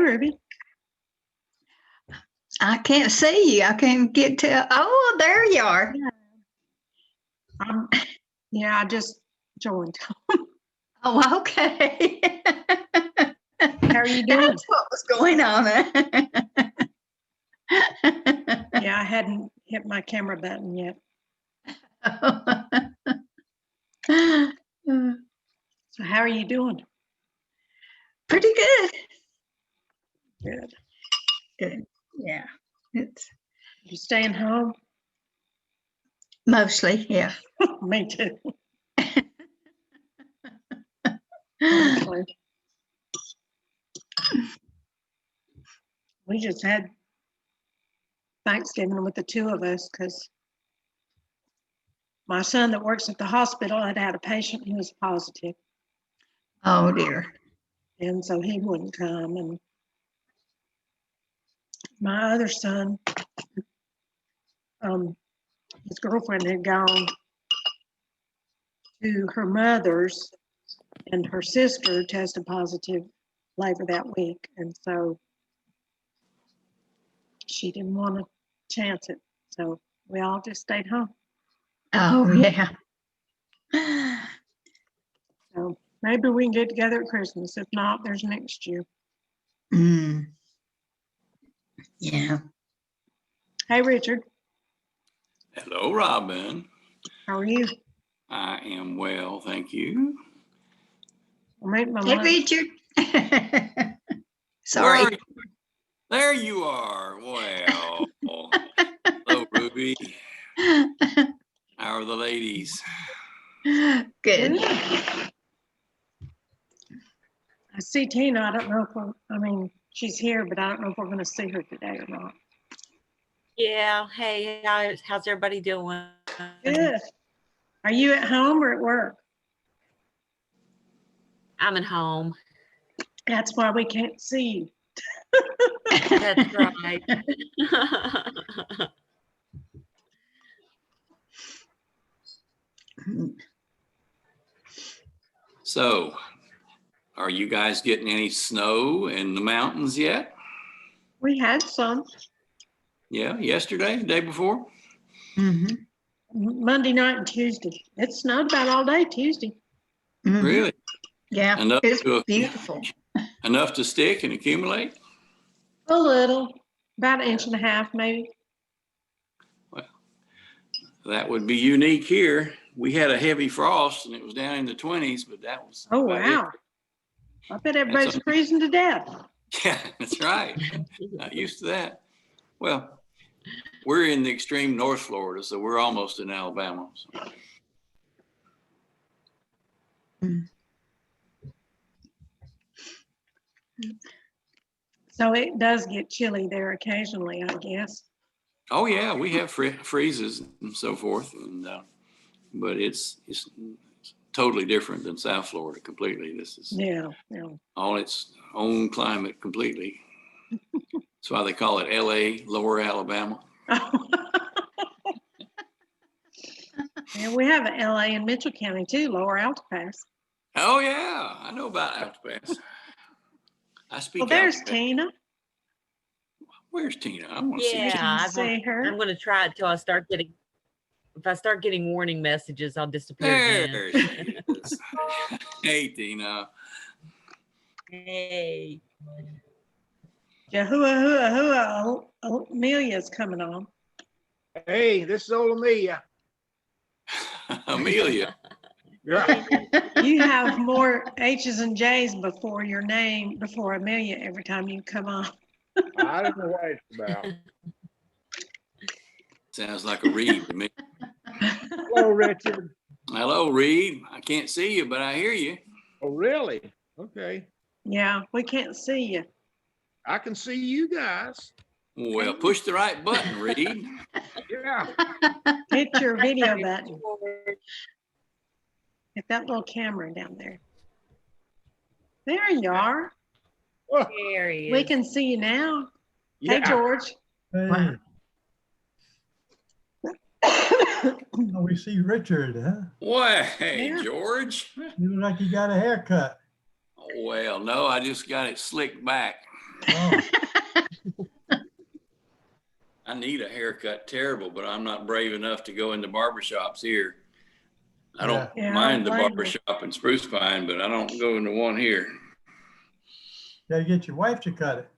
Ruby. I can't see you. I can't get to. Oh, there you are. Yeah, I just joined. Oh, okay. How are you doing? That's what was going on. Yeah, I hadn't hit my camera button yet. So how are you doing? Pretty good. Good. Good. Yeah. It's You staying home? mostly, yeah. Me too. Honestly. We just had Thanksgiving with the two of us because my son that works at the hospital had a patient who was positive. Oh dear. And so he wouldn't come. And my other son, his girlfriend had gone to her mother's, and her sister tested positive later that week. And so she didn't want to chance it. So we all just stayed home. Oh yeah. So maybe we can get together at Christmas. If not, there's next year. Yeah. Hey, Richard. Hello, Robin. How are you? I am well, thank you. Hey, Richard. Sorry. There you are. Well, hello, Ruby. How are the ladies? Good. I see Tina. I don't know if she's here, but I don't know if we're going to see her today or not. Yeah. Hey, how's everybody doing? Good. Are you at home or at work? I'm at home. That's why we can't see you. That's right. So, are you guys getting any snow in the mountains yet? We had some. Yeah, yesterday, the day before? Mm-hmm. Monday night and Tuesday. It snowed about all day Tuesday. Mm-hmm. Really? Yeah, Enough it's to, beautiful. Enough to stick and accumulate? A little, about 1.5 inches maybe. Well, that would be unique here. We had a heavy frost and it was down in the 20s, but that was Oh, wow. I bet everybody's freezing to death. Yeah, that's right. Not used to that. Well, we're in the extreme North Florida, so we're almost in Alabama. So it does get chilly there occasionally, I guess. Oh yeah, we have freezes and so forth, and but it's totally different than South Florida completely. This is on its own climate completely. That's why they call it LA, Lower Alabama. Yeah, we have an LA in Mitchell County too, Lower Alta Pass. Oh yeah, I know about Alta Pass. I speak. Well, there's Tina. Where's Tina? I want to see her. I'm going to try it till I start getting. If I start getting warning messages, I'll disappear there again. She is. Hey, Tina. Hey. Yahuah, Amelia's coming on. Hey, this is old Amelia. Amelia. Yeah. You have more H's and J's before your name, before Amelia, every time you come on. I don't know what it's about. Sounds like a Reed to me. Hello, Richard. Hello, Reed. I can't see you, but I hear you. Oh, really? Okay. Yeah, we can't see you. I can see you guys. Well, push the right button, Reed. Yeah. Hit your video button. Hit that little camera down there. There you are. There he is. We can see you now. Yeah. Hey, George. Hey. Wow. Oh, we see Richard, huh? Well, hey, Yeah. George. You look like you got a haircut. Well, no, I just got it slicked back. Oh, I need a haircut terrible, but I'm not brave enough to go into barbershops here. I don't Yeah, I mind the don't blame you. barbershop in Spruce Pine, but I don't go into one here. gotta get your wife to cut it.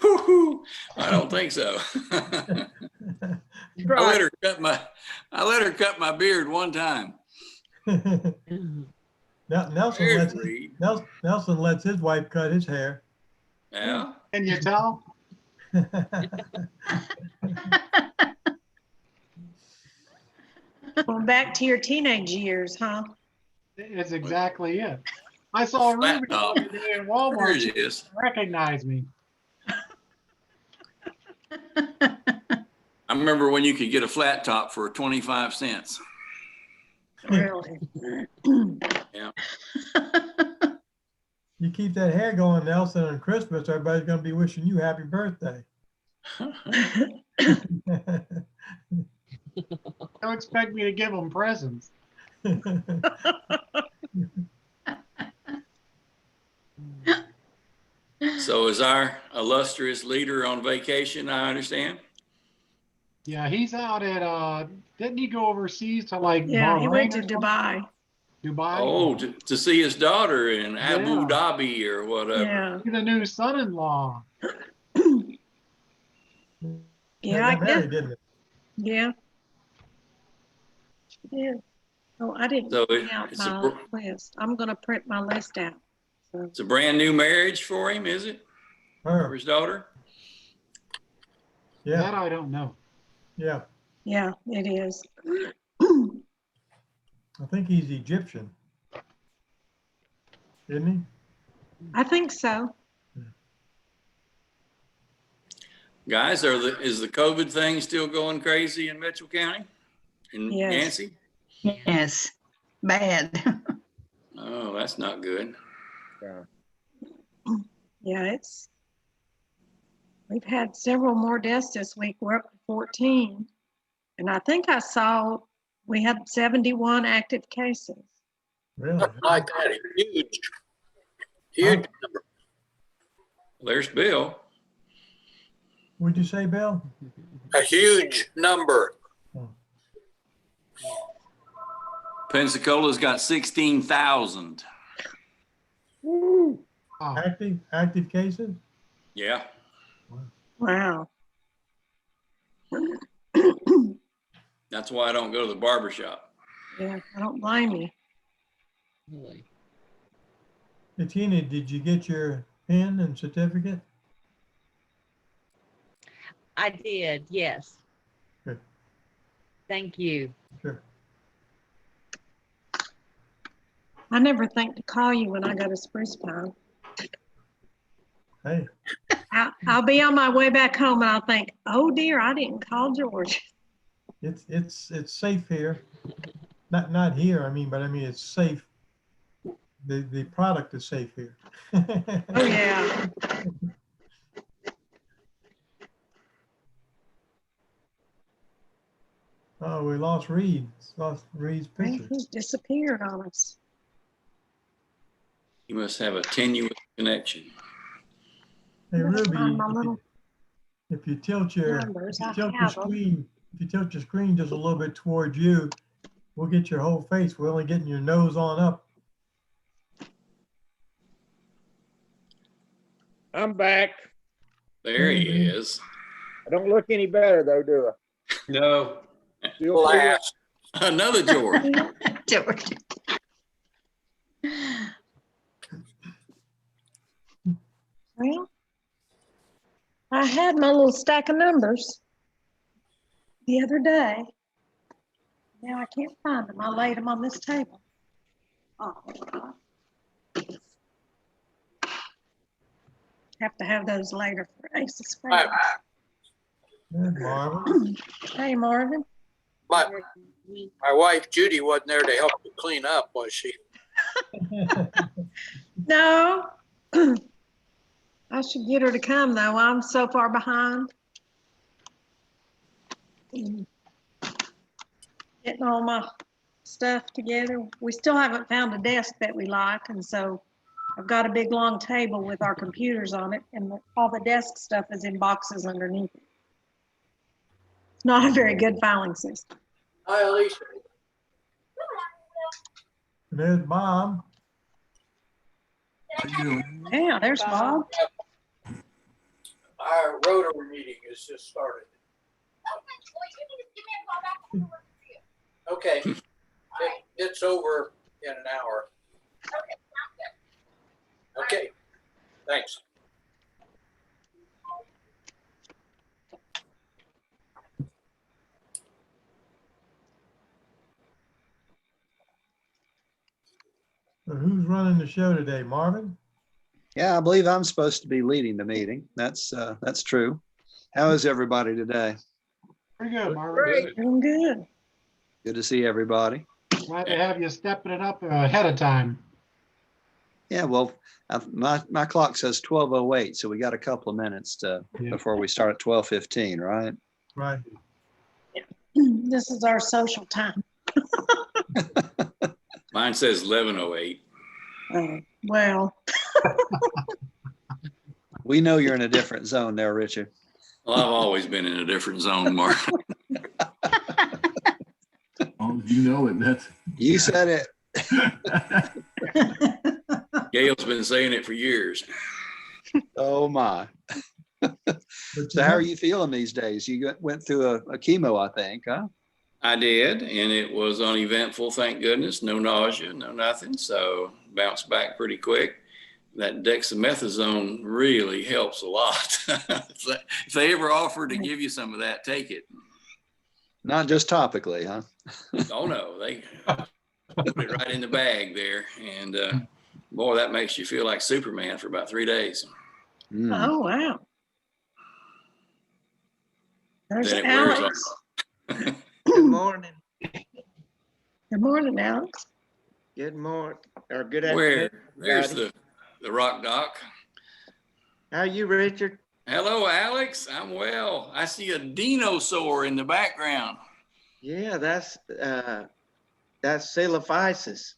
Woo-hoo. I don't think so. I let her cut my beard one time. Nelson There's lets Reed. Nelson lets his wife cut his hair. Yeah. Can you tell? Well, back to your teenage years, huh? It's exactly it. I saw Flat Ruby the top. other day in There Walmart. it She is. recognized me. I remember when you could get a flat top for 25 cents. Really? Yeah. You keep that hair going, Nelson, on Christmas, everybody's gonna be wishing you happy birthday. Don't expect me to give them presents. So is our illustrious leader on vacation, I understand? Yeah, he's out at, didn't he go overseas to like Yeah, he went to Bahrain or Dubai. Dubai? Oh, to see his daughter in Abu Yeah. Dhabi or whatever. Yeah, He's the new son-in-law. yeah, I Got guess, married, didn't it? yeah. Yeah. Oh, I didn't So print out it's a, my list. I'm gonna print my list out. So, it's a brand new marriage for him, is it? For Her, his daughter? yeah, That I don't know. yeah. yeah, it is. I think he's Egyptian. Isn't he? I think so. Guys, is the COVID thing still going crazy in Mitchell County? In Yes. Nancy? Yes, bad. Oh, that's not good. Yeah, we've had several more deaths this week. We're up to 14. And I think I saw we had 71 active cases. Really? Like that, huge number. There's Bill. What'd you say, Bill? A huge number. Pensacola's got 16,000. Wow. Active cases? Yeah. Wow. That's why I don't go to the barber shop. Yeah, I don't blame you. Hey, Tina, did you get your pin and certificate? I did, yes. Good. Thank you. Sure. I never think to call you when I go to Spruce Pine. Hey, I'll be on my way back home and I'll think, oh dear, I didn't call George. it's safe here. Not here, I mean, but I mean, it's safe. The product is safe here. Oh yeah. Oh, we lost Reed. Lost Reed's picture. He's disappeared on us. You must have a tenuous connection. Hey, Ruby, Find my little if you tilt your numbers. I tilt your have them. screen, if you tilt your screen just a little bit towards you, we'll get your whole face. We're only getting your nose on up. I'm back. There he is. I don't look any better though, do I? No. Still pretty- Last. Another George. George. Well, I had my little stack of numbers the other day. Now I can't find them. I laid them on this table. Oh, God. Have to have those later for Ace of My, Spades. Yeah, Marvin. Hey, Marvin. my wife Judy wasn't there to help you clean up, was she? No. I should get her to come though. I'm so far behind. Getting all my stuff together. We still haven't found a desk that we like, and so I've got a big long table with our computers on it, and all the desk stuff is in boxes underneath it. It's not a very good filing system. Hi, Alicia. There's Bob. Yeah, there's Bob. Our Rotary meeting has just started. Okay, it's over in an hour. Okay, thanks. So who's running the show today, Marvin? Yeah, I believe I'm supposed to be leading the meeting. That's true. How is everybody today? Pretty good, Marvin. Great. Doing good. Good to see everybody. Glad to have you stepping it up ahead of time. Yeah, well, my clock says 12:08, so we got a couple of minutes before we start at 12:15, right? Right. This is our social time. Mine says 11:08. Well, We know you're in a different zone there, Richard. Well, I've always been in a different zone, Mark. Oh, you know it. That's You said it. Gail's been saying it for years. Oh my. So how are you feeling these days? You went through a chemo, I think, huh? I did, and it was uneventful, thank goodness. No nausea, no nothing. So bounced back pretty quick. That dexamethasone really helps a lot. If they ever offer to give you some of that, take it. Not just topically, huh? Oh no, they put it right in the bag there, and boy, that makes you feel like Superman for about 3 days. Mm. oh, wow. There's Then it wears Alex. off. Good morning. Good morning, Alex. Good morning, or good afternoon. There's everybody. the rock doc. How are you, Richard? Hello, Alex. I'm well. I see a dinosaur in the background. Yeah, that's Coelophysis.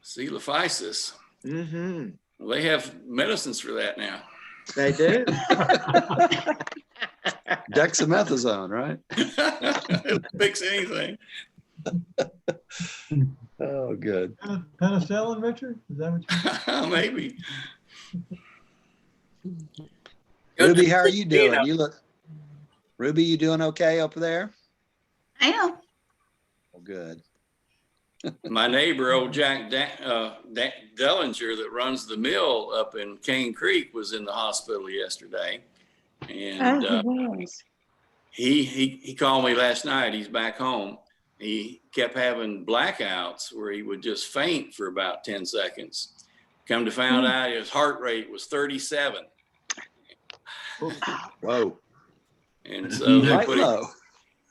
Coelophysis. Mm-hmm. Well, they have medicines for that now. They do. Dexamethasone, right? It'll fix anything. Oh, good. Penicillin, Richard? Is that what you? Maybe. Ruby, how are you doing? Ruby, you doing okay up there? I am. Oh, good. My neighbor, old Jack Dellinger, that runs the mill up in Cane Creek, was in the hospital yesterday, and he called me last night. He's back home. He kept having blackouts where he would just faint for about 10 seconds. Come to find out his heart rate was 37. Whoa. And so they Right put low. him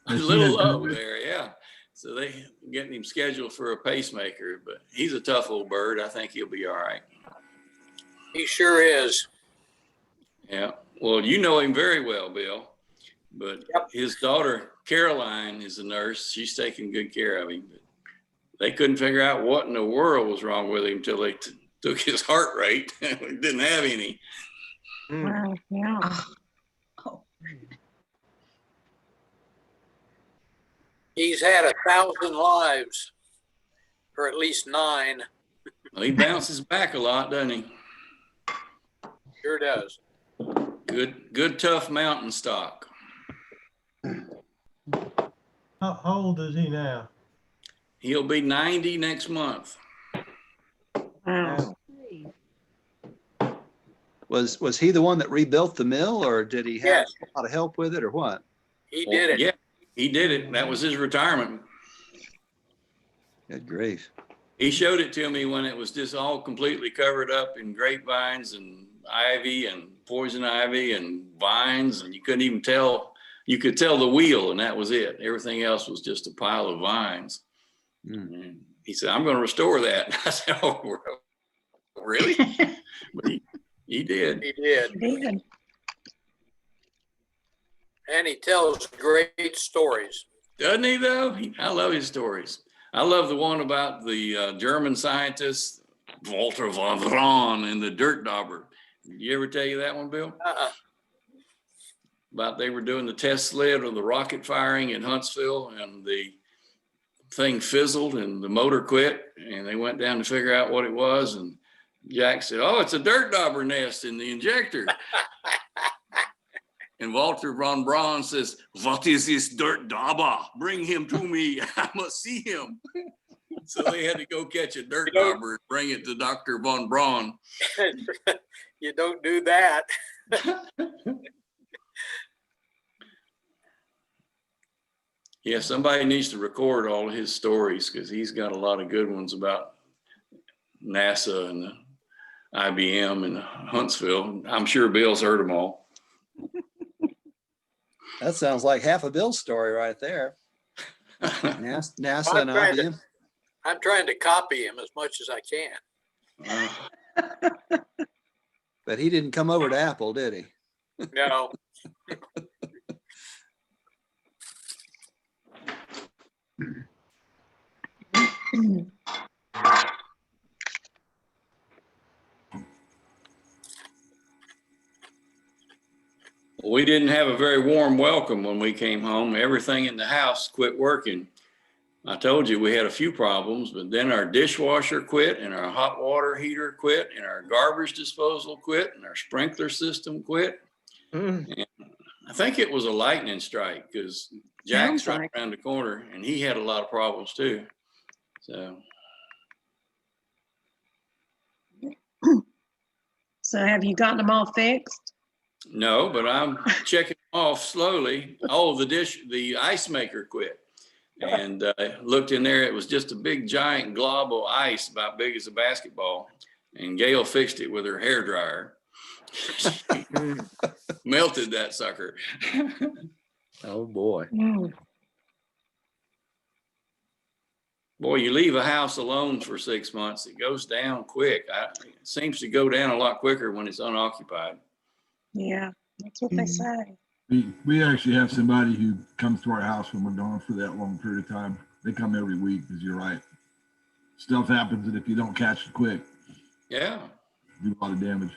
a little low there, yeah. So they getting him scheduled for a pacemaker, but he's a tough old bird. I think he'll be all right. He sure is. Yeah. Well, you know him very well, Bill. But his daughter, Caroline, is a nurse. She's taking good care of him. But they couldn't figure out what in the world was wrong with him until they took his heart rate. He didn't have any. Yeah. He's had 1,000 lives, or at least 9. Well, he bounces back a lot, doesn't he? Sure does. Good tough mountain stock. How old is he now? He'll be 90 next month. Wow. Was he the one that rebuilt the mill, or did he have a lot of help with it, or what? He did it. Yeah, he did it. That was his retirement. Good grief. He showed it to me when it was just all completely covered up in grapevines and ivy and poison ivy and vines, and you couldn't even tell. You could tell the wheel, and that was it. Everything else was just a pile of vines. And he said, "I'm going to restore that." I said, "Oh, really?" But he did. He did. He did. And he tells great stories. Doesn't he, though? I love his stories. I love the one about the German scientist Walter von Braun and the Dirt Dauber. Did you ever tell you that one, Bill? About they were doing the test sled of the rocket firing in Huntsville, and the thing fizzled and the motor quit, and they went down to figure out what it was, and Jack said, "Oh, it's a dirt dauber nest in the injector." And Walter von Braun says, "What is this dirt dauber? Bring him to me. I must see him." So they had to go catch a dirt dauber and bring it to Dr. von Braun. You don't do that. Yeah, somebody needs to record all of his stories, because he's got a lot of good ones about NASA and IBM and Huntsville. I'm sure Bill's heard them all. That sounds like half a Bill's story right there. NASA and IBM. I'm trying to copy him as much as I can. But he didn't come over to Apple, did he? No. We didn't have a very warm welcome when we came home. Everything in the house quit working. I told you we had a few problems, but then our dishwasher quit, and our hot water heater quit, and our garbage disposal quit, and our sprinkler system quit. And I think it was a lightning strike, because Jack's right around the corner, and he had a lot of problems too. So have you gotten them all fixed? No, but I'm checking off slowly. Oh, the ice maker quit. And looked in there, it was just a big giant glob of ice about big as a basketball. And Gail fixed it with her hairdryer. Melted that sucker. Oh boy. Boy, you leave a house alone for 6 months, it goes down quick. It seems to go down a lot quicker when it's unoccupied. Yeah, that's what they say. We actually have somebody who comes to our house when we're gone for that long period of time. They come every week, because you're right. Stuff happens, and if you don't catch it quick, yeah, do a lot of damage.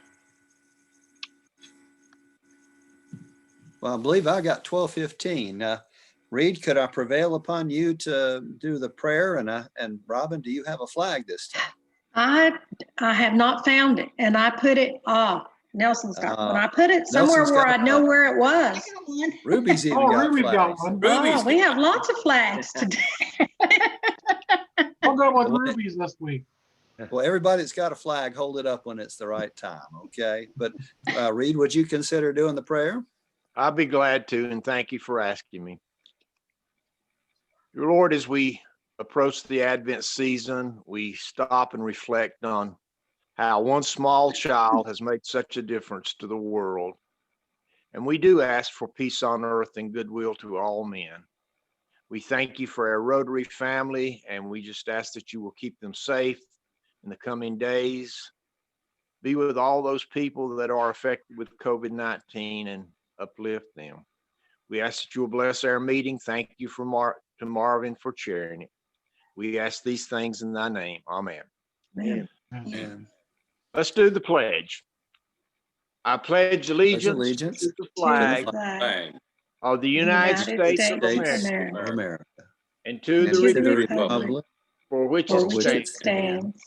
Well, I believe I got 12:15. Reed, could I prevail upon you to do the prayer? And Robin, do you have a flag this time? I have not found it, and I put it Nelson's got one. I put it somewhere Nelson's where got I know one. where it was. Ruby's even Ruby's got got one. Oh, we have lots of flags today. I'll go with Ruby's this week. Well, everybody that's got a flag, hold it up when it's the right time, okay? But Reed, would you consider doing the prayer? I'll be glad to, and thank you for asking me. Your Lord, as we approach the Advent season, we stop and reflect on how one small child has made such a difference to the world. And we do ask for peace on earth and goodwill to all men. We thank you for our Rotary family, and we just ask that you will keep them safe in the coming days. Be with all those people that are affected with COVID-19 and uplift them. We ask that you will bless our meeting. Thank you to Marvin for chairing it. We ask these things in thy name. Amen. Amen. Amen. Let's do the pledge. I pledge allegiance allegiance to the flag of the United States of America and to and the the republic for which it stands,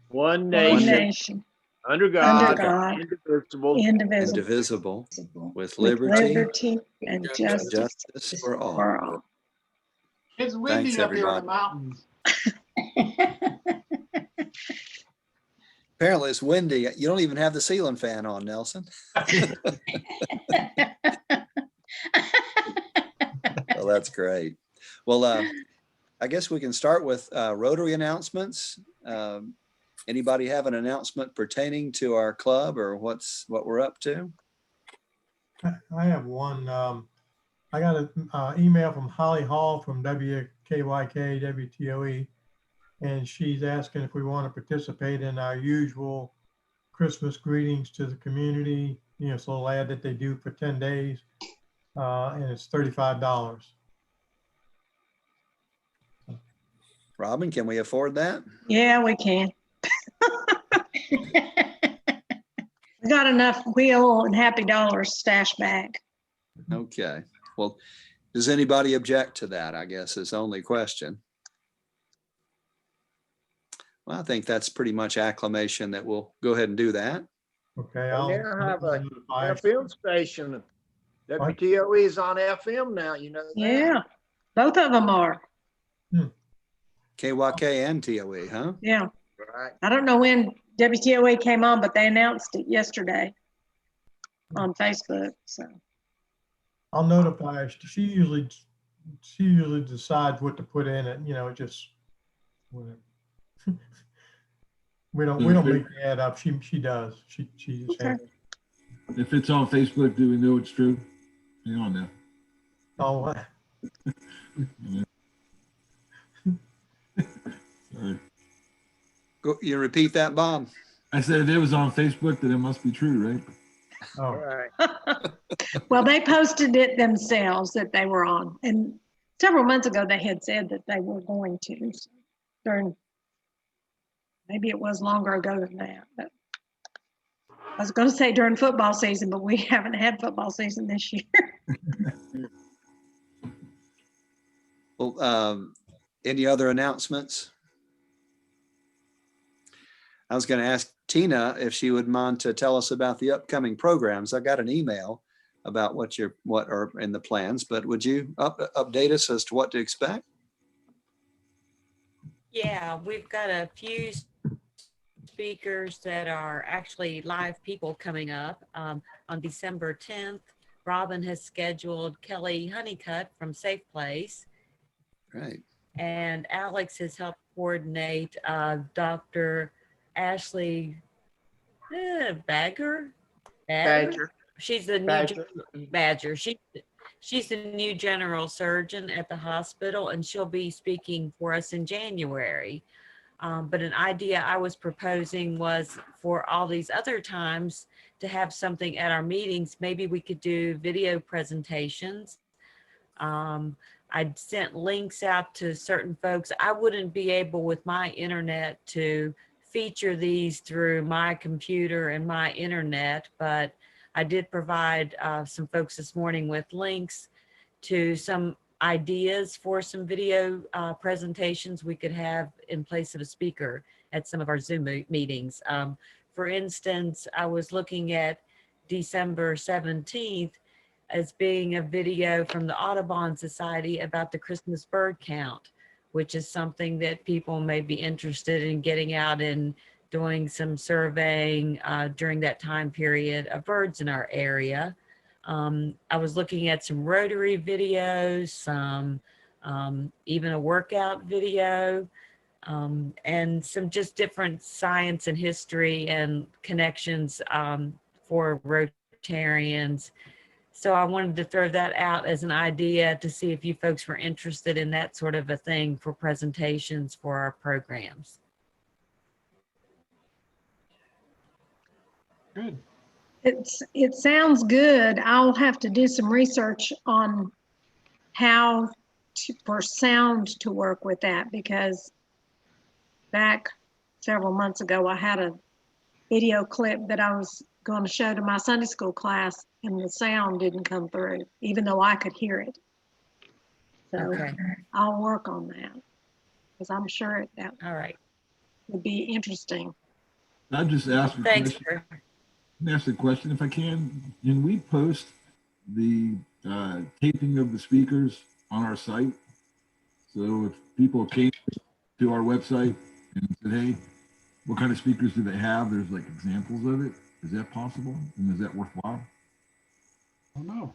one one nation, nation, under God, indivisible, with liberty and justice for all. It's windy Thanks, up here in the everybody. mountains. Apparently it's windy. You don't even have the ceiling fan on, Nelson. Well, that's great. Well, I guess we can start with Rotary announcements. Anybody have an announcement pertaining to our club or what we're up to? I have one. I got an email from Holly Hall from WKYK WTOE, and she's asking if we want to participate in our usual Christmas greetings to the community. You know, it's a little ad that they do for 10 days, and it's $35. Robin, can we afford that? Yeah, we can. We got enough wheel and Happy Dollars stash bag. Okay. Well, does anybody object to that? I guess is the only question. Well, I think that's pretty much acclamation that we'll go ahead and do that. Okay, We I'll now have a notify. FM station. WTOE is on FM now, you know that? Yeah, both of them are. KYK and TOE, huh? Yeah. Right. I don't know when WTOA came on, but they announced it yesterday on Facebook. So I'll notify her. She usually decides what to put in it, you know, just whatever. we don't make the ad up. She does. She just okay. handles it. If it's on Facebook, do we know it's true? Hang on now. Oh, Sorry. Go, you repeat that, Bob? I said if it was on Facebook, then it must be true, right? All oh, right. Well, they posted it themselves that they were on, and several months ago they had said that they were going to. So during, maybe it was longer ago than that, but I was going to say during football season, but we haven't had football season this year. Well, any other announcements? I was going to ask Tina if she would mind to tell us about the upcoming programs. I got an email about what are in the plans, but would you update us as to what to expect? Yeah, we've got a few speakers that are actually live people coming up. On December 10th, Robin has scheduled Kelly Honeycutt from Safe Place. Right. And Alex has helped coordinate Dr. Ashley Badger. She's the new Badger. She's the new general surgeon at the hospital, and she'll be speaking for us in January. But an idea I was proposing was for all these other times to have something at our meetings. Maybe we could do video presentations. I'd sent links out to certain folks. I wouldn't be able with my internet to feature these through my computer and my internet, but I did provide some folks this morning with links to some ideas for some video presentations we could have in place of a speaker at some of our Zoom meetings. For instance, I was looking at December 17th as being a video from the Audubon Society about the Christmas bird count, which is something that people may be interested in getting out and doing some surveying during that time period of birds in our area. I was looking at some Rotary videos, some even a workout video, and some just different science and history and connections for Rotarians. So I wanted to throw that out as an idea to see if you folks were interested in that sort of a thing for presentations for our programs. Good. It sounds good. I'll have to do some research on how for sound to work with that, because back several months ago I had a video clip that I was going to show to my Sunday school class, and the sound didn't come through, even though I could hear it. So okay. I'll work on that, because I'm sure that all right would be interesting. I'll just ask a Thanks, question. Ask a question if I can. Can we post the taping of the speakers on our site? So if people came to our website and said, hey, what kind of speakers do they have? There's like examples of it. Is that possible? And is that worthwhile? I don't know.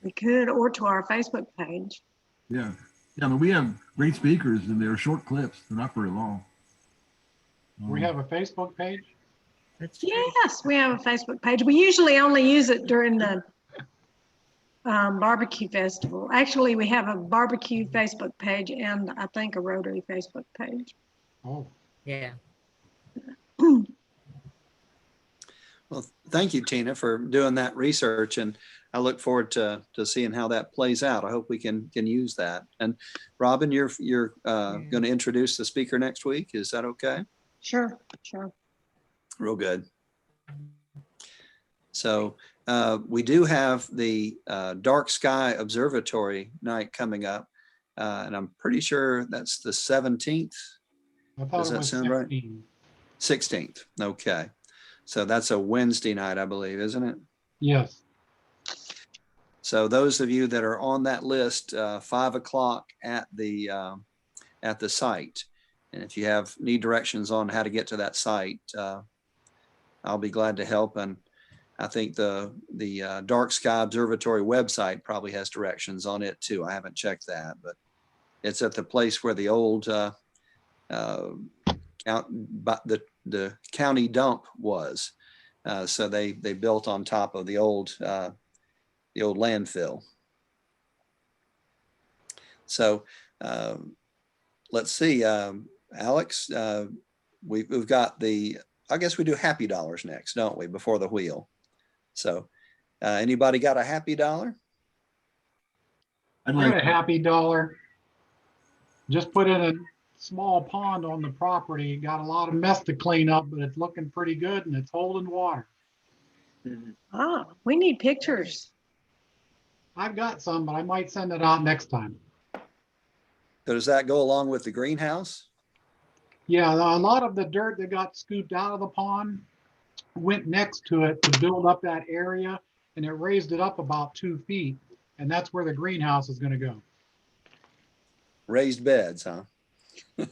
We could, or to our Facebook page. Yeah. Yeah, I mean, we have great speakers and they're short clips. They're not very long. We have a Facebook page? Yes, we have a Facebook page. We usually only use it during the barbecue festival. Actually, we have a barbecue Facebook page and I think a Rotary Facebook page. Oh, yeah. Well, thank you, Tina, for doing that research, and I look forward to seeing how that plays out. I hope we can use that. And Robin, you're going to introduce the speaker next week. Is that okay? Sure. Real good. So we do have the Dark Sky Observatory night coming up, and I'm pretty sure that's the 17th. I thought Does it that was sound right? 16. 16th. Okay. So that's a Wednesday night, I believe, isn't it? Yes. So those of you that are on that list, 5 o'clock at the site. And if you need directions on how to get to that site, I'll be glad to help. And I think the Dark Sky Observatory website probably has directions on it too. I haven't checked that, but it's at the place where the old the county dump was. So they built on top of the old landfill. So let's see, Alex, we've got I guess we do happy dollars next, don't we? Before the wheel. So anybody got a happy dollar? I got a happy dollar. Just put in a small pond on the property. Got a lot of mess to clean up, but it's looking pretty good and it's holding water. Ah, we need pictures. I've got some, but I might send it out next time. So does that go along with the greenhouse? Yeah, a lot of the dirt that got scooped out of the pond went next to it to build up that area, and it raised it up about 2 feet, and that's where the greenhouse is going to go. Raised beds, huh?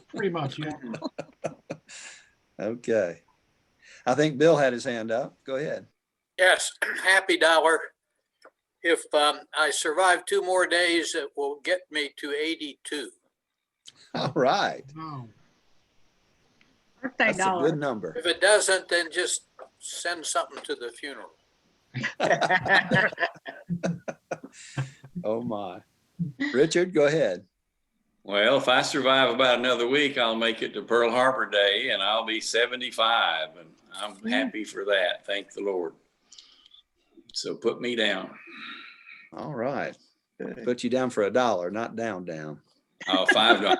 Pretty much, yeah. Okay. I think Bill had his hand up. Go ahead. Yes, happy dollar. If I survive 2 more days, it will get me to 82. All right. Oh. Birthday That's dollar. a good number. If it doesn't, then just send something to the funeral. Oh my. Richard, go ahead. Well, if I survive about another week, I'll make it to Pearl Harbor Day and I'll be 75, and I'm happy for that. Thank the Lord. So put me down. All right. Put you down for $1, not down. Oh, $5.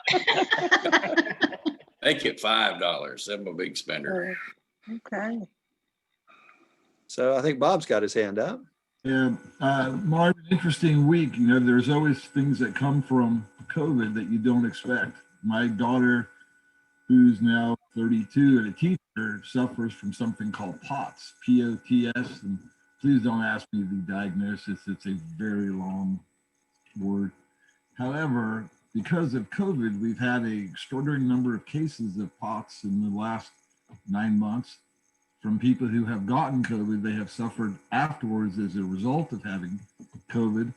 Make it $5. I'm a big spender. Okay. So I think Bob's got his hand up. Yeah, Mark, interesting week. You know, there's always things that come from COVID that you don't expect. My daughter, who's now 32 and a teacher, suffers from something called POTS, P-O-T-S. And please don't ask me the diagnosis. It's a very long word. However, because of COVID, we've had an extraordinary number of cases of POTS in the last 9 months. From people who have gotten COVID, they have suffered afterwards as a result of having COVID.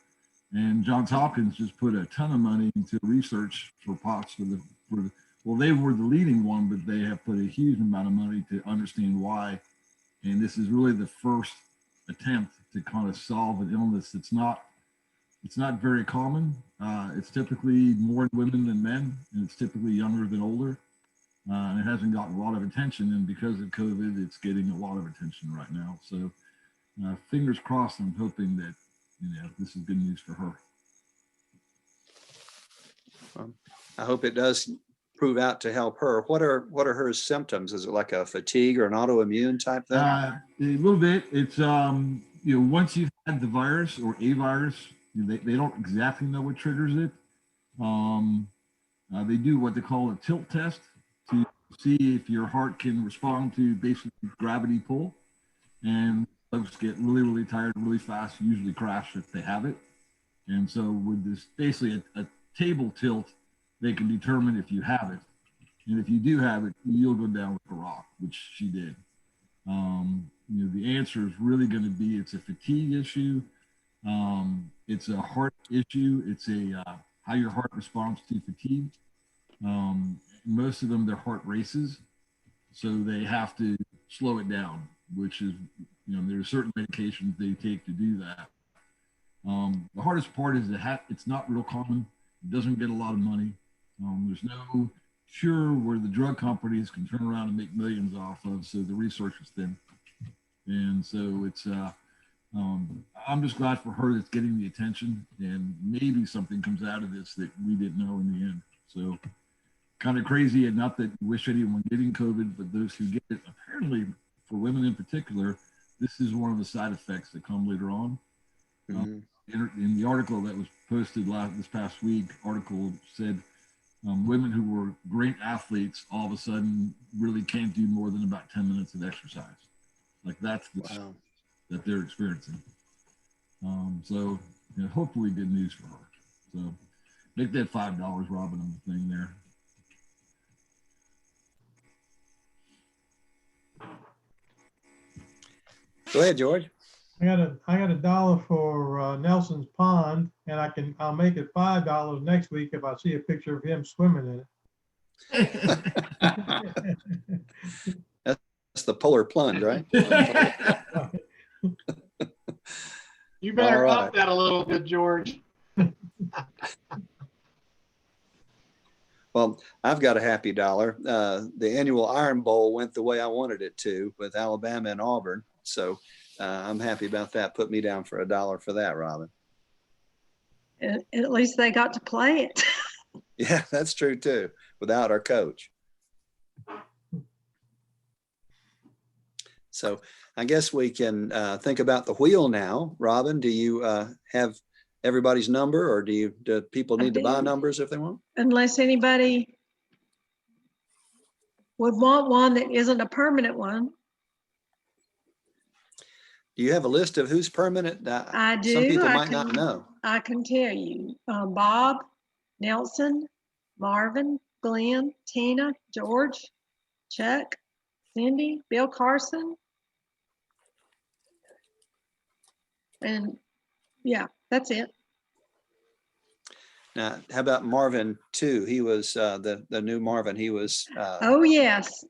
And Johns Hopkins just put a ton of money into research for POTS well, they were the leading one, but they have put a huge amount of money to understand why. And this is really the first attempt to kind of solve an illness that's not very common. It's typically more women than men, and it's typically younger than older. And it hasn't gotten a lot of attention, and because of COVID, it's getting a lot of attention right now. So fingers crossed, I'm hoping that, this is good news for her. I hope it does prove out to help her. What are her symptoms? Is it like a fatigue or an autoimmune type thing? A little bit. It's, once you've had the virus or a virus, they don't exactly know what triggers it. They do what they call a tilt test to see if your heart can respond to basically gravity pull. And folks get really, really tired really fast, usually crash if they have it. And so with this, basically a table tilt, they can determine if you have it. And if you do have it, you'll go down with a rock, which she did. The answer is really going to be, it's a fatigue issue. It's a heart issue. It's how your heart responds to fatigue. Most of them, their heart races, so they have to slow it down, which is, there are certain medications they take to do that. The hardest part is it's not real common. It doesn't get a lot of money. There's no cure where the drug companies can turn around and make millions off of, so the research is thin. And so it's, I'm just glad for her that's getting the attention, and maybe something comes out of this that we didn't know in the end. So kind of crazy, and not that you wish anyone getting COVID, but those who get it, apparently for women in particular, this is one of the side effects that come later on. In the article that was posted this past week, article said women who were great athletes all of a sudden really can't do more than about 10 minutes of exercise. Like that's the that they're experiencing. So hopefully good news for her. So make that $5, Robin, on the thing there. Go ahead, George. I got $1 for Nelson's Pond, and I'll make it $5 next week if I see a picture of him swimming in it. That's the polar plunge, right? You better All up right. that a little bit, George. Well, I've got a happy dollar. The annual Iron Bowl went the way I wanted it to with Alabama and Auburn. So I'm happy about that. Put me down for $1 for that, Robin. At least they got to play it. Yeah, that's true too, without our coach. So I guess we can think about the wheel now. Robin, do you have everybody's number, or do people need to buy numbers if they want? Unless anybody would want one that isn't a permanent one. Do you have a list of who's permanent? I do. Some people might not know. I can tell you. Bob, Nelson, Marvin, Glenn, Tina, George, Chuck, Cindy, Bill Carson. And yeah, that's it. Now, how about Marvin too? He was the new Marvin. He was. Oh yes,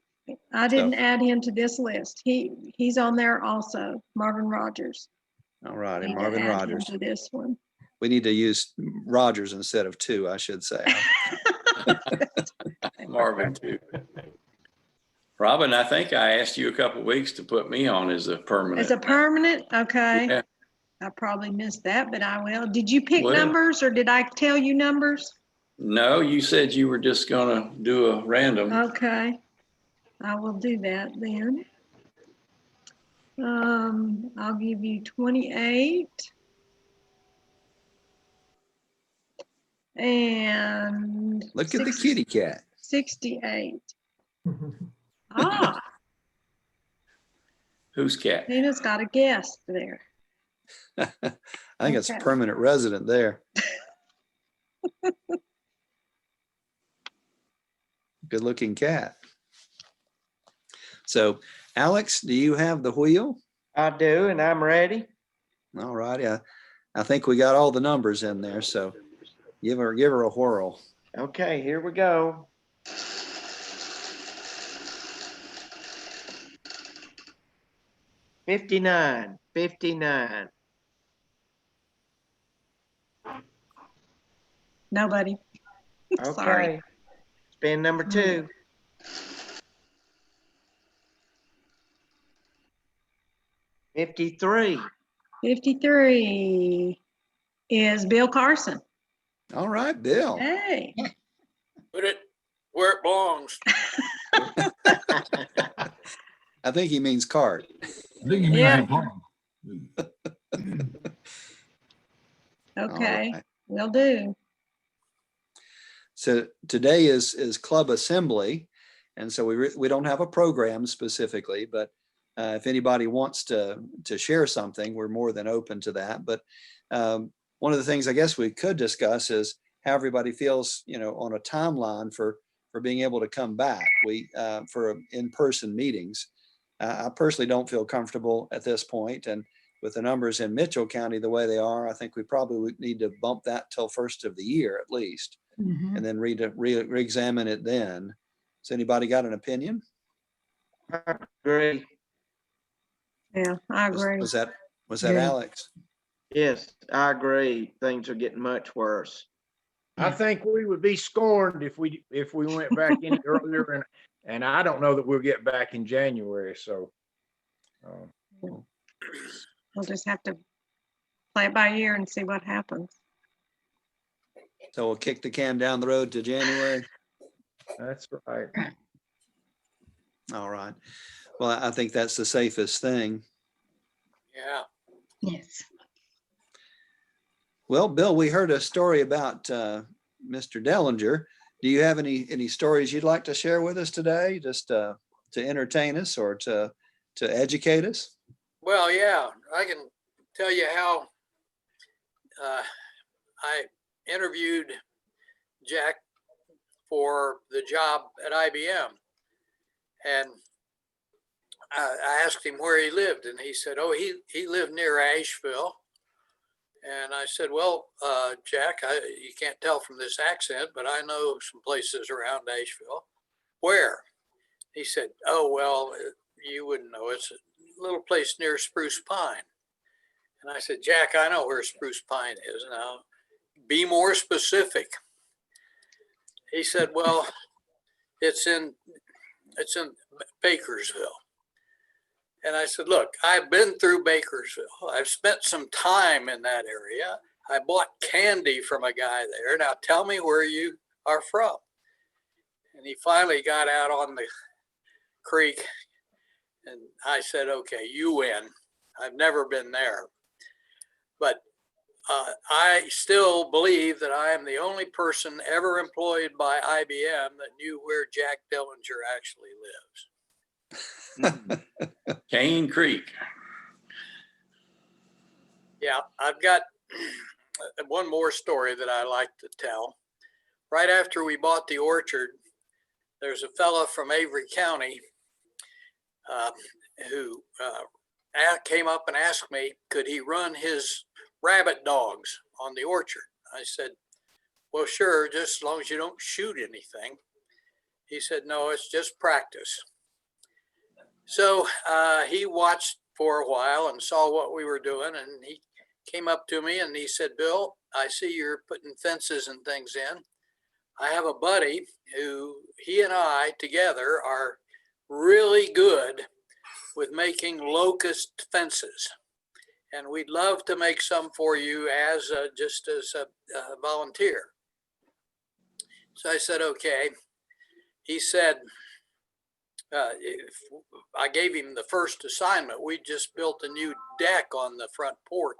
I didn't add him to this list. He's on there also. Marvin Rogers. All right, and Marvin Rogers. To this one. We need to use Rogers instead of 2, I should say. Marvin too. Robin, I think I asked you a couple of weeks to put me on as a permanent. As a permanent, okay. Yeah. I probably missed that, but I will. Did you pick numbers, or did I tell you numbers? No, you said you were just gonna do a random. Okay, I will do that then. I'll give you 28. And look at the kitty cat. 68. Ah. Whose cat? Tina's got a guest there. I think it's a permanent resident there. Good looking cat. So Alex, do you have the wheel? I do, and I'm ready. All righty. I think we got all the numbers in there. So give her a whirl. Okay, here we go. $59. Nobody. Okay. Sorry. Spin number 2. $53. 53 is Bill Carson. All right, Bill. Hey. Put it where it belongs. I think he means card. I think he means Okay, right. will do. So today is club assembly, and so we don't have a program specifically, but if anybody wants to share something, we're more than open to that. But one of the things I guess we could discuss is how everybody feels, on a timeline for being able to come back. For in-person meetings. I personally don't feel comfortable at this point, and with the numbers in Mitchell County the way they are, I think we probably would need to bump that till first of the year at least, and then re-examine it then. Has anybody got an opinion? I agree. Yeah, I agree. Was that Alex? Yes, I agree. Things are getting much worse. I think we would be scorned if we went back any earlier, and I don't know that we'll get back in January. So We'll just have to play it by ear and see what happens. So we'll kick the can down the road to January. That's right. All right. Well, I think that's the safest thing. Yeah. Yes. Well, Bill, we heard a story about Mr. Dellinger. Do you have any stories you'd like to share with us today, just to entertain us or to educate us? Well, yeah, I can tell you how I interviewed Jack for the job at IBM. And I asked him where he lived, and he said, oh, he lived near Asheville. And I said, well, Jack, you can't tell from this accent, but I know some places around Asheville. Where? He said, oh, well, you wouldn't know. It's a little place near Spruce Pine. And I said, Jack, I know where Spruce Pine is. Now, be more specific. He said, well, it's in Bakersville. And I said, look, I've been through Bakersville. I've spent some time in that area. I bought candy from a guy there. Now tell me where you are from. And he finally got out on the creek. And I said, okay, you win. I've never been there. But I still believe that I am the only person ever employed by IBM that knew where Jack Dellinger actually lives. Cane Creek. Yeah, I've got one more story that I like to tell. Right after we bought the orchard, there's a fella from Avery County who came up and asked me, could he run his rabbit dogs on the orchard? I said, well, sure, just as long as you don't shoot anything. He said, no, it's just practice. So he watched for a while and saw what we were doing, and he came up to me and he said, Bill, I see you're putting fences and things in. I have a buddy who he and I together are really good with making locust fences. And we'd love to make some for you as just as a volunteer. So I said, okay. He said, I gave him the first assignment. We just built a new deck on the front porch.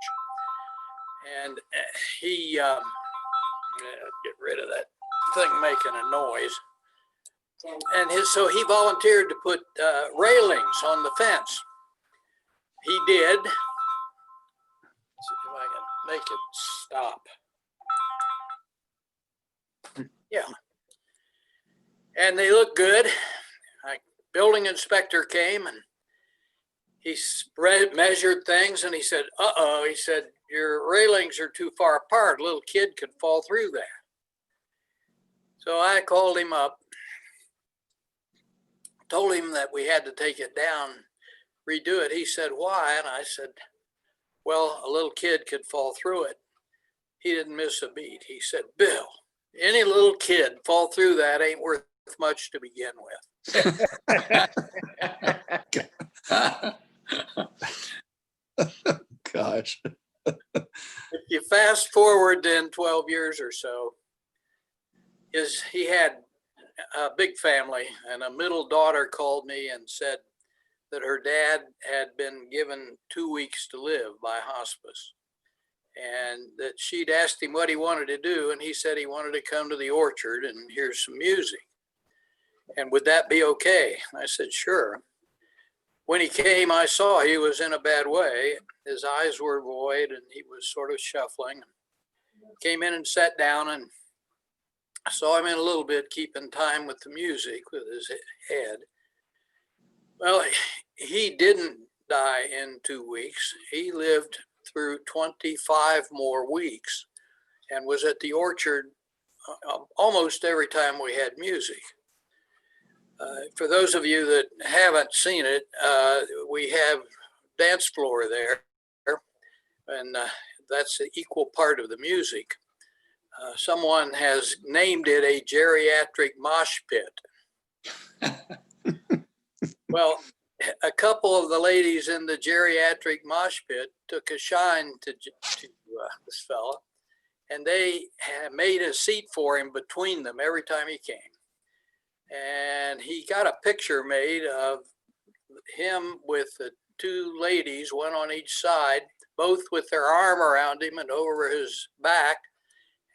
And he, get rid of that thing making a noise. And so he volunteered to put railings on the fence. He did. Let's see if I can make it stop. Yeah. And they look good. Building inspector came and he measured things and he said, uh-oh, he said, your railings are too far apart. A little kid could fall through that. So I called him up, told him that we had to take it down, redo it. He said, why? And I said, well, a little kid could fall through it. He didn't miss a beat. He said, Bill, any little kid fall through that ain't worth much to begin with. Gosh. If you fast forward then 12 years or so, he had a big family, and a middle daughter called me and said that her dad had been given 2 weeks to live by hospice, and that she'd asked him what he wanted to do, and he said he wanted to come to the orchard and hear some music. And would that be okay? I said, sure. When he came, I saw he was in a bad way. His eyes were void and he was sort of shuffling. Came in and sat down, and I saw him in a little bit keeping time with the music with his head. Well, he didn't die in 2 weeks. He lived through 25 more weeks and was at the orchard almost every time we had music. For those of you that haven't seen it, we have dance floor there, and that's an equal part of the music. Someone has named it a geriatric mosh pit. Well, a couple of the ladies in the geriatric mosh pit took a shine to this fella, and they had made a seat for him between them every time he came. And he got a picture made of him with the two ladies, one on each side, both with their arm around him and over his back.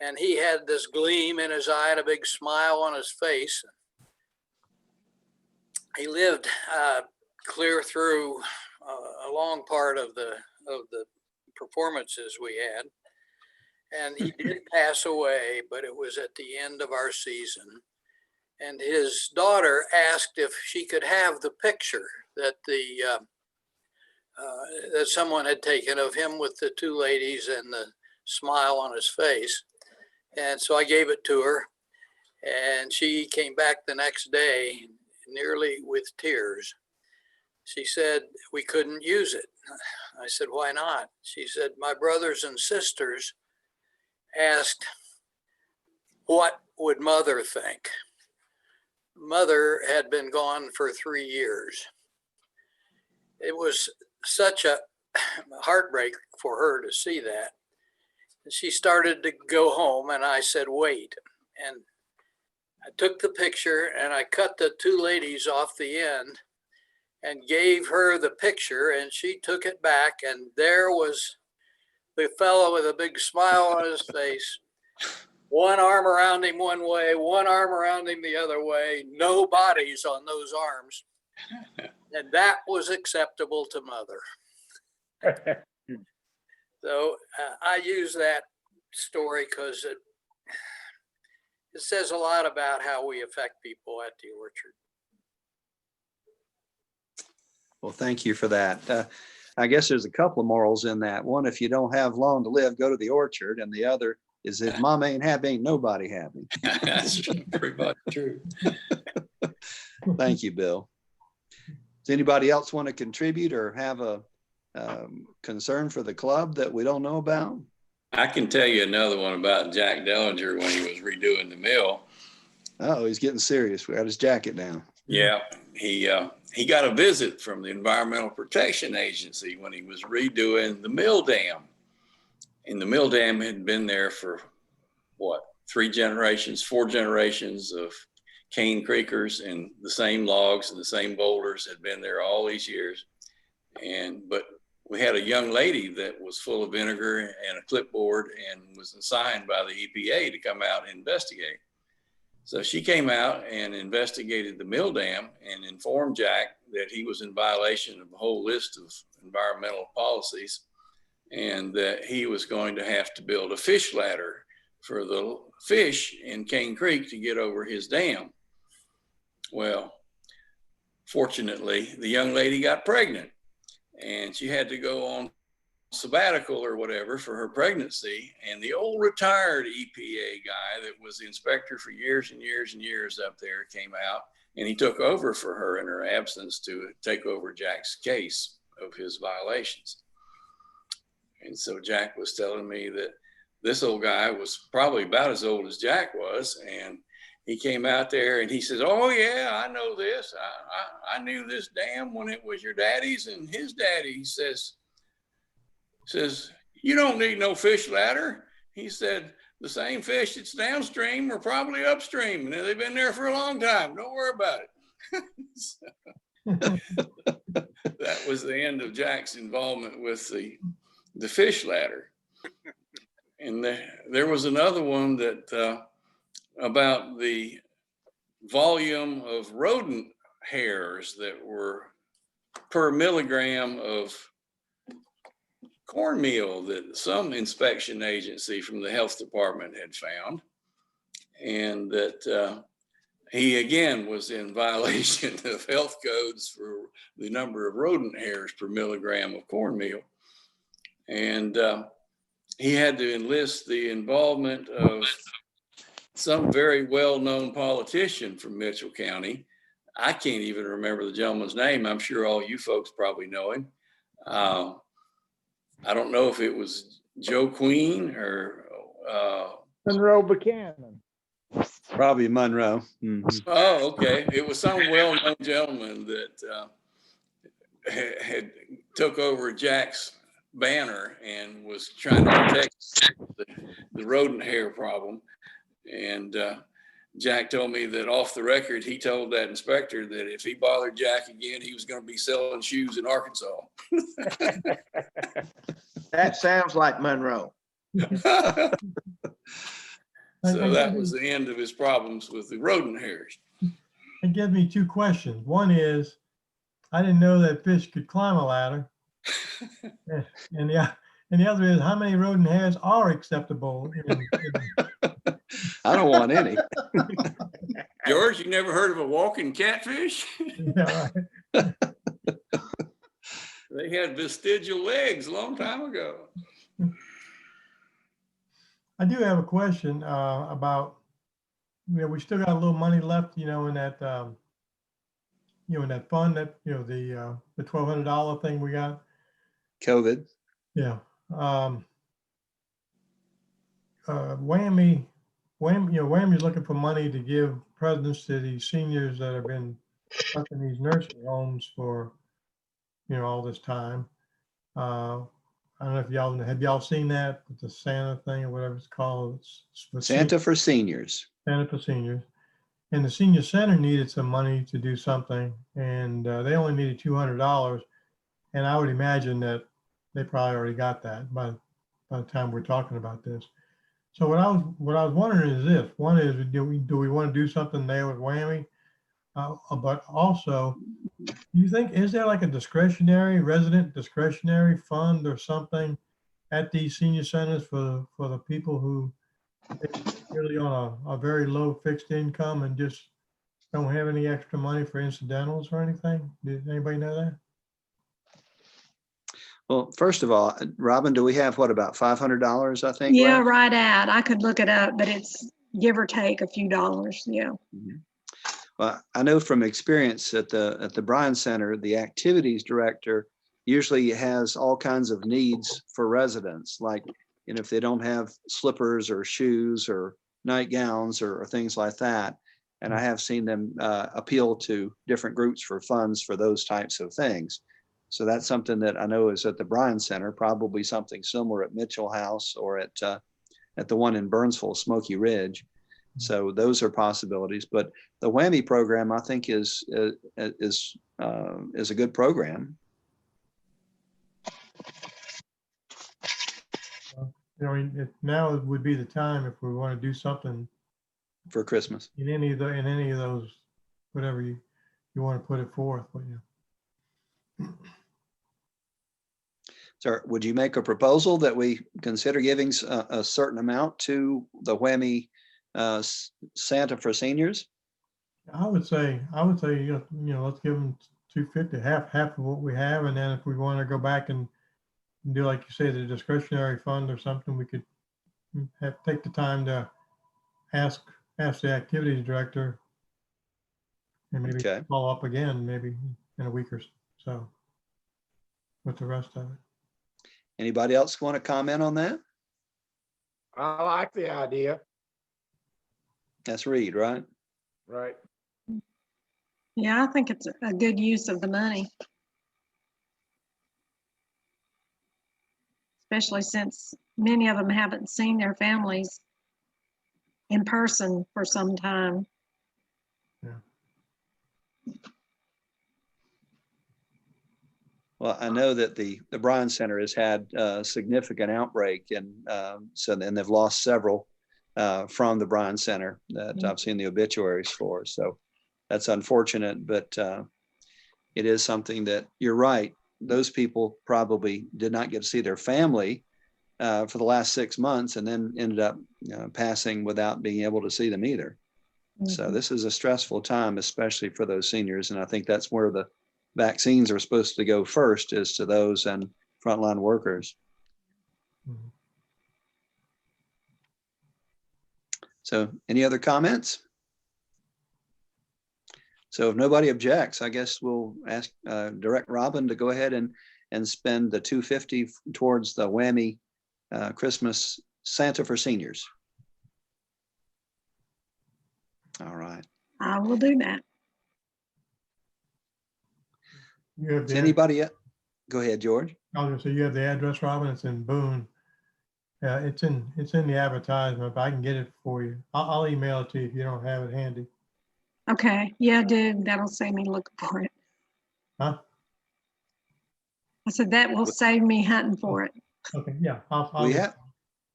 And he had this gleam in his eye and a big smile on his face. He lived clear through a long part of the performances we had. And he did pass away, but it was at the end of our season. And his daughter asked if she could have the picture that that someone had taken of him with the two ladies and the smile on his face. And so I gave it to her, and she came back the next day nearly with tears. She said, we couldn't use it. I said, why not? She said, my brothers and sisters asked, what would Mother think? Mother had been gone for 3 years. It was such a heartbreak for her to see that. And she started to go home, and I said, wait. And I took the picture and I cut the two ladies off the end and gave her the picture, and she took it back, and there was the fellow with a big smile on his face, one arm around him one way, one arm around him the other way, no bodies on those arms. And that was acceptable to Mother. So I use that story because it says a lot about how we affect people at the orchard. Well, thank you for that. I guess there's a couple of morals in that. One, if you don't have long to live, go to the orchard. And the other is if mom ain't happy, ain't nobody happy. That's pretty much true. Thank you, Bill. Does anybody else want to contribute or have a concern for the club that we don't know about? I can tell you another one about Jack Dellinger when he was redoing the mill. Oh, he's getting serious. We got his jacket down. Yeah, he got a visit from the Environmental Protection Agency when he was redoing the mill dam. And the mill dam had been there for what, 4 generations of cane creekers, and the same logs and the same boulders had been there all these years. But we had a young lady that was full of vinegar and a clipboard and was assigned by the EPA to come out and investigate. So she came out and investigated the mill dam and informed Jack that he was in violation of a whole list of environmental policies, and that he was going to have to build a fish ladder for the fish in Cane Creek to get over his dam. Well, fortunately, the young lady got pregnant, and she had to go on sabbatical or whatever for her pregnancy. And the old retired EPA guy that was the inspector for years and years and years up there came out, and he took over for her in her absence to take over Jack's case of his violations. And so Jack was telling me that this old guy was probably about as old as Jack was, and he came out there and he says, oh yeah, I know this. I knew this dam when it was your daddy's and his daddy. He says, you don't need no fish ladder. He said, the same fish that's downstream are probably upstream, and they've been there for a long time. Don't worry about it. That was the end of Jack's involvement with the fish ladder. And there was another one that about the volume of rodent hairs that were per milligram of cornmeal that some inspection agency from the health department had found, and that he again was in violation of health codes for the number of rodent hairs per milligram of cornmeal. And he had to enlist the involvement of some very well-known politician from Mitchell County. I can't even remember the gentleman's name. I'm sure all you folks probably know him. I don't know if it was Joe Queen or Monroe Buchanan. Probably Monroe. Mm-hmm. Oh, okay. It was some well-known gentleman that had took over Jack's banner and was trying to protect the rodent hair problem. And Jack told me that off the record, he told that inspector that if he bothered Jack again, he was going to be selling shoes in Arkansas. That sounds like Monroe. So that was the end of his problems with the rodent hairs. It gives me two questions. One is, I didn't know that fish could climb a ladder. And the other is, how many rodent hairs are acceptable? I don't want any. George, you never heard of a walking catfish? Yeah, right. They had vestigial legs a long time ago. I do have a question about, we still got a little money left, in that, in that fund that, the $1,200 thing we got. COVID. Yeah. Whammy's looking for money to give presidents to these seniors that have been stuck in these nursing homes for, all this time. I don't know if y'all seen that with the Santa thing or whatever it's called. It's Santa for seniors. Santa for seniors. And the senior center needed some money to do something, and they only needed $200. And I would imagine that they probably already got that by the time we're talking about this. So what I was wondering is this: one is, do we want to do something there with Whammy? But also, do you think, is there like a resident discretionary fund or something at these senior centers for the people who really on a very low fixed income and just don't have any extra money for incidentals or anything? Did anybody know that? Well, first of all, Robin, do we have about $500, I think? Yeah, left? right at. I could look it up, but it's give or take a few dollars. Yeah. Mm-hmm. Well, I know from experience at the Bryan Center, the activities director usually has all kinds of needs for residents, like, if they don't have slippers or shoes or nightgowns or things like that. And I have seen them appeal to different groups for funds for those types of things. So that's something that I know is at the Bryan Center, probably something similar at Mitchell House or at the one in Burnsville, Smoky Ridge. So those are possibilities. But the Whammy program, I think, is a good program. Now would be the time if we want to do something for Christmas in any of those, whatever you want to put it forth. But yeah. So would you make a proposal that we consider giving a certain amount to the Whammy Santa for seniors? I would say, let's give them $250, half of what we have, and then if we want to go back and do, like you say, the discretionary fund or something, we could take the time to ask the activities director, and maybe follow up again, maybe in a week or so with the rest of it. Anybody else want to comment on that? I like the idea. That's Reed, right? Right. Yeah, I think it's a good use of the money. Especially since many of them haven't seen their families in person for some time. Yeah. Well, I know that the Bryan Center has had a significant outbreak, and then they've lost several from the Bryan Center that I've seen the obituaries for. So that's unfortunate, but it is something that, you're right, those people probably did not get to see their family for the last 6 months, and then ended up passing without being able to see them either. Mm-hmm. So this is a stressful time, especially for those seniors. And I think that's where the vaccines are supposed to go first, is to those and frontline workers. Mm-hmm. So any other comments? So if nobody objects, I guess we'll ask direct Robin to go ahead and spend the $250 towards the Whammy Christmas Santa for seniors. All right. I will do that. You have Does the, anybody, go ahead, George. I was gonna say, you have the address, Robin, it's in Boone. It's in the advertisement, but I can get it for you. I'll email it to you if you don't have it handy. Okay, yeah, dude, that'll save me looking for it. Huh? I said that will save me hunting for it. Okay, yeah.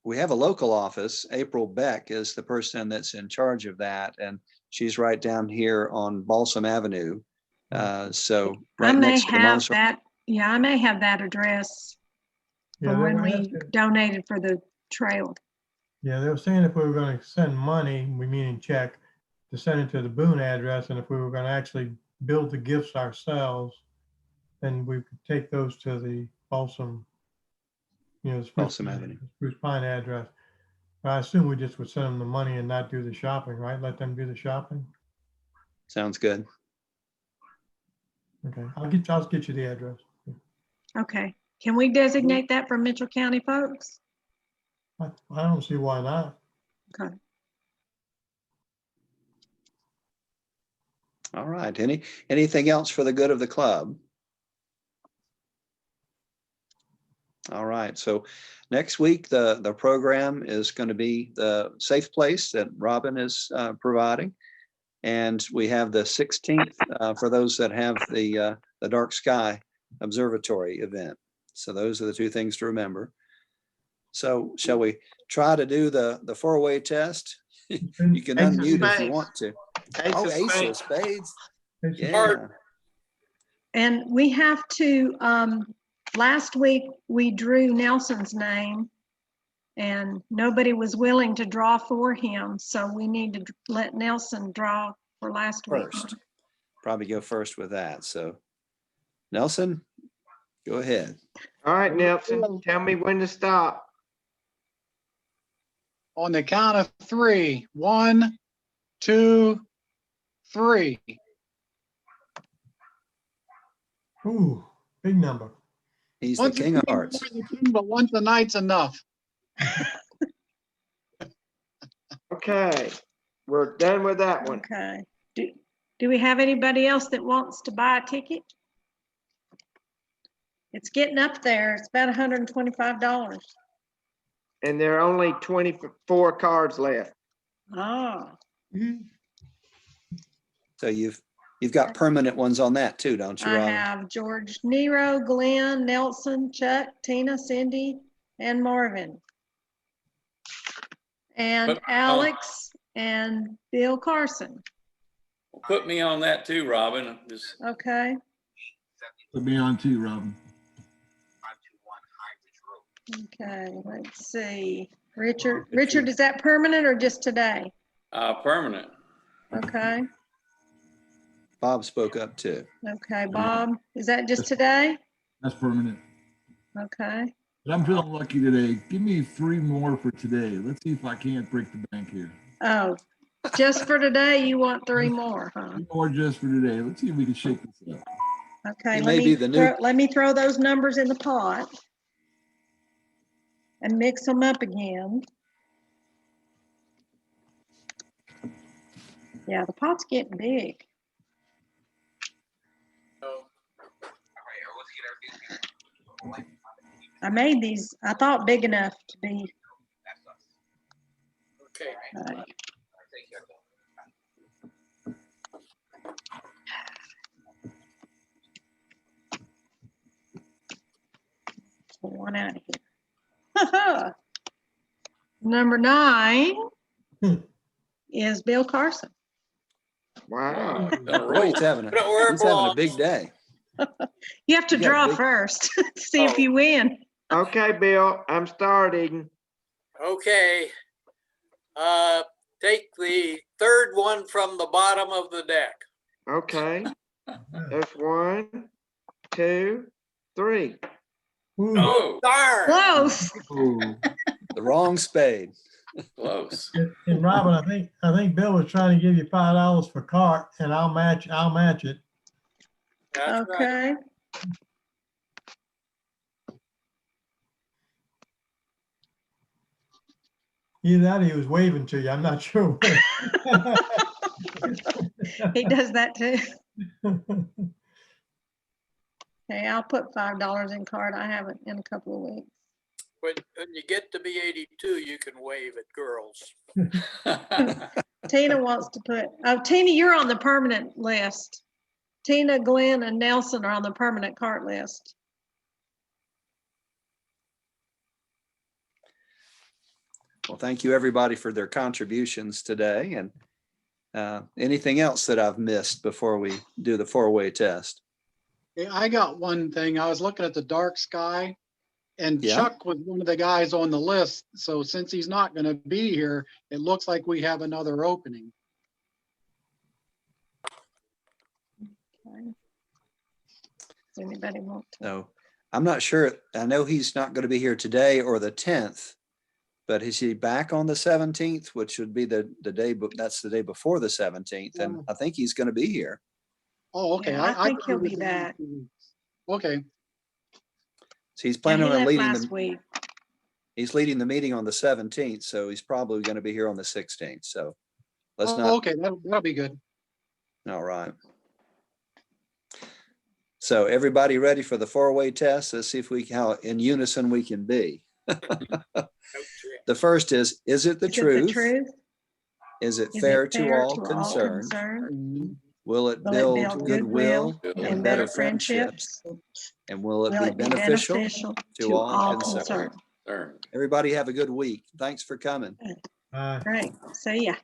We have a local office. April Beck is the person that's in charge of that, and she's right down here on Balsam Avenue. So I right may next to the have Montessori. that. Yeah, I may have that address from when we donated for the trail. Yeah, they were saying if we were going to send money, we meaning check, to send it to the Boone address, and if we were going to actually build the gifts ourselves, then we could take those to the Balsam, Balsam Avenue. Spruce Pine address. But I assume we just would send them the money and not do the shopping, right? Let them do the shopping. Sounds good. Okay, I'll get you the address. Okay, can we designate that for Mitchell County folks? I don't see why not. Okay. All right. Anything else for the good of the club? All right. So next week, the program is going to be the safe place that Robin is providing. And we have the 16th for those that have the Dark Sky Observatory event. So those are the two things to remember. So shall we try to do the four-way test? You can unmute if you want to. Ace of spades. Yeah. And we have to, last week we drew Nelson's name and nobody was willing to draw for him. So we need to let Nelson draw for last week. First, probably go first with that. So Nelson, go ahead. All right, Nelson, tell me when to stop. On the count of 3. 1, 2, 3. Ooh, big number. He's the king of hearts. But once a night's enough. Okay, we're done with that one. Okay. Do we have anybody else that wants to buy a ticket? It's getting up there. It's about $125. And there are only 24 cards left. Oh. So you've got permanent ones on that too, don't you, I Robin? have George, Nero, Glenn, Nelson, Chuck, Tina, Cindy, and Marvin. And Alex and Bill Carson. Put me on that too, Robin. Okay. Put me on too, Robin. Okay, let's see. Richard, is that permanent or just today? Permanent. Okay. Bob spoke up too. Okay, Bob, is that just today? That's permanent. Okay. But I'm feeling lucky today. Give me 3 more for today. Let's see if I can't break the bank here. Oh, just for today, you want 3 more, huh? 3 more just for today. Let's see if we can shake this up. Okay, let me throw those numbers in the pot and mix them up again. Yeah, the pot's getting big. I made these, I thought big enough to be. Okay. Pull one out of here. Number 9 is Bill Carson. Wow. Boy, he's having a big day. You have to draw first to see if you win. Okay, Bill, I'm starting. Okay. Take the third one from the bottom of the deck. Okay. There's 1, 2, 3. Oh, darn. Close. The wrong spade. Close. And Robin, I think Bill was trying to give you $5 for cart, and I'll match it. That's okay. Right. Either that or he was waving to you. I'm not sure. He does that too. Okay, I'll put $5 in card. I haven't in a couple of weeks. When you get to be 82, you can wave at girls. Tina wants to put, oh, Tina, you're on the permanent list. Tina, Glenn, and Nelson are on the permanent cart list. Well, thank you everybody for their contributions today. And anything else that I've missed before we do the four-way test? Hey, I got one thing. I was looking at the dark sky, and Yeah. Chuck was one of the guys on the list. So since he's not going to be here, it looks like we have another opening. Okay. Does anybody want to? No, I'm not sure. I know he's not going to be here today or the 10th, but is he back on the 17th, which would be the day, that's the day before the 17th. And I think he's going to be here. Oh, okay. Yeah, I think he'll be back. Okay. So he's planning on leading last week. He's leading the meeting on the 17th, so he's probably going to be here on the 16th. So let's not. Okay, that'll be good. All right. So everybody ready for the four-way test? Let's see if how in unison we can be. The first is it the truth? Is it fair to all concerned? Will it build goodwill and better friendships? And will it be beneficial to all concerned? Everybody have a good week. Thanks for coming. Great. See ya.